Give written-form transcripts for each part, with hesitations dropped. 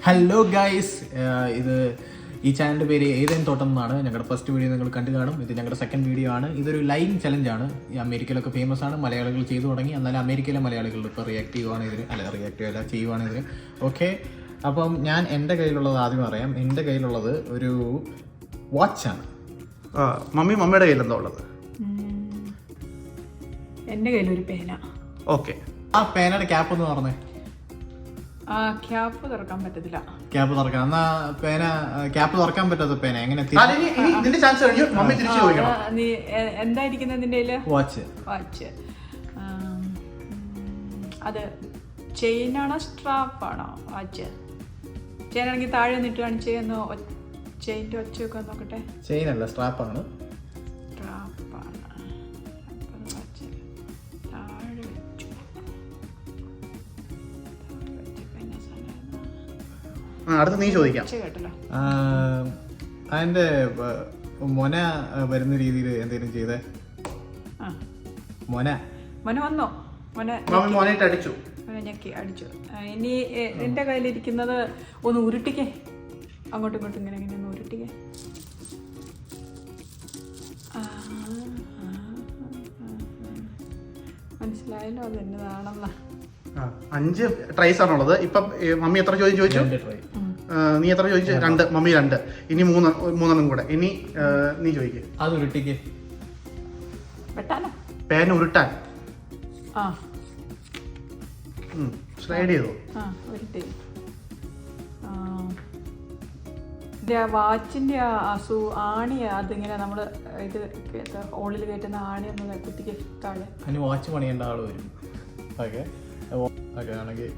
Hello guys, ഇത് ഈ ചാനലിൻ്റെ പേര് ഏതേൻ തോട്ടം എന്നാണ്. ഞങ്ങളുടെ ഫസ്റ്റ് വീഡിയോ നിങ്ങൾ കണ്ടു കാണും. ഇത് ഞങ്ങളുടെ സെക്കൻഡ് വീഡിയോ ആണ്. ഇതൊരു ലൈവ് ചലഞ്ചാണ്. ഈ അമേരിക്കയിലൊക്കെ ഫേമസ് ആണ്, മലയാളികൾ ചെയ്തു തുടങ്ങി. എന്നാലും അമേരിക്കയിലെ മലയാളികൾ ഇപ്പോൾ റിയാക്റ്റീവ് ആണ് ഇതിന്, റിയാക്റ്റീവ് അല്ല ചെയ്യുവാണ് ഇതിന്. ഓക്കെ, അപ്പം ഞാൻ എൻ്റെ കയ്യിലുള്ളത് ആദ്യം പറയാം. എൻ്റെ കയ്യിലുള്ളത് ഒരു വാച്ചാണ്. മമ്മിയുടെ കയ്യിൽ എന്താ ഉള്ളത്? എൻ്റെ കയ്യിലൊരു പേന. ഓക്കെ, ആ പേനയുടെ ക്യാപ്പ് എന്ന് പറഞ്ഞേ. ക്യാപ്പ് തുറക്കാൻ പറ്റത്തില്ല. ക്യാപ്പ് തുറക്കാം. എന്നാ പേന ക്യാപ്പ് തുറക്കാൻ പറ്റാത്ത പേന എങ്ങനെ? ഇതിന്റെ ചാൻസ് കഴിഞ്ഞു. മമ്മി തിരിച്ചു ചോദിക്കണം. നീ എന്തായിരിക്കുന്നത് നിന്റെ കയ്യില്? വാച്ച്. വാച്ച്. അത് ചെയിനാണോ സ്ട്രാപ്പാണോ? വാച്ച് ചെയിനാണെങ്കിൽ താഴെ നിന്നിട്ട് കാണിച്ച് ഒന്ന് ചെയിൻ്റെ ഒച്ചയൊക്കെ നോക്കട്ടെ. ചെയിനല്ല, സ്ട്രാപ്പാണ്. സ്ട്രാപ്പാണ്. വാച്ച് താഴെ വെച്ചു. അടുത്ത നീ ചോദിക്കാം. കേട്ടല്ലോ. അതിന്റെ മൊന വരുന്ന രീതിയിൽ എന്തെങ്കിലും ചെയ്തേ? മൊന വന്നോ? മമ്മി മോനായിട്ട് അടിച്ചു. ഞെക്കി അടിച്ചു. ഇനി എൻ്റെ കയ്യിലിരിക്കുന്നത് ഒന്ന് ഉരുട്ടിക്കേ, അങ്ങോട്ടും ഇങ്ങോട്ടും ഇങ്ങനെ ഇങ്ങനെ ഒന്ന് ഉരുട്ടിക്കേ. മനസ്സിലായല്ലോ അത് എന്നതാണെന്ന്. 5 ട്രൈസ് ആണുള്ളത്. ഇപ്പം മമ്മി എത്ര ചോദ്യം ചോദിച്ചു? നീ എത്ര ചോദിച്ചു? 2. മമ്മി 2. ഇനി 3 കൂടെ. ഇനി നീ ചോദിക്കുക. അത് ഉരുട്ടിക്ക്. വെട്ടാനോ? പേന ഉരുട്ടാൻ. സ്ലൈഡ് ചെയ്തോ? ഉരുട്ടി. വാച്ചിന്റെ ആണി, അതിങ്ങനെ നമ്മള് ഇത് ഹോളിൽ കയറ്റുന്ന ആണി ഒന്ന് കുത്തിക്ക് താഴെ. അതിന് വാച്ച് പണിയേണ്ട ആള് വരും. ഓക്കെ ഓക്കെ ആണെങ്കിൽ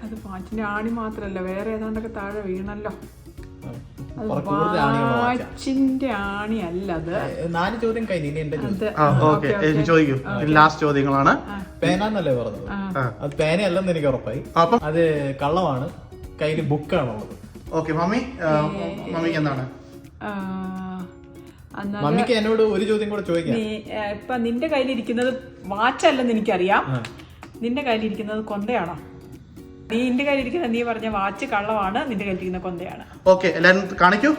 അത് വാച്ചിന്റെ ആണി മാത്രല്ല, വേറെ ഏതാണ്ടൊക്കെ താഴെ വീണല്ലോ. വാച്ചിന്റെ ആണി അല്ല അത്. 4 ചോദ്യം കഴിഞ്ഞു. ഇനി എന്റെ ചോദിക്കൂ. ലാസ്റ്റ് ചോദ്യങ്ങളാണ്. പേന എന്നല്ലേ പറഞ്ഞത്? അത് പേനയല്ലെന്ന് എനിക്ക് ഉറപ്പായി. അത് കള്ളമാണ്. കയ്യിൽ ബുക്കാണുള്ളത്. ഓക്കെ, മമ്മിക്ക് എന്താണ്? മമ്മിക്ക് എന്നോട് ഒരു ചോദ്യം കൂടെ ചോദിക്കാം. ഇപ്പൊ നിന്റെ കയ്യിലിരിക്കുന്നത് വാച്ചല്ലെന്ന് എനിക്കറിയാം. നിന്റെ കയ്യിലിരിക്കുന്നത് കൊന്തയാണോ? നിന്റെ കയ്യിലിരിക്കുന്ന നീ പറഞ്ഞ വാച്ച് കള്ളമാണ്, നിന്റെ കയ്യിലിരിക്കുന്ന കൊന്തയാണ്. ഓക്കെ, എല്ലാരും കാണിക്കൂ.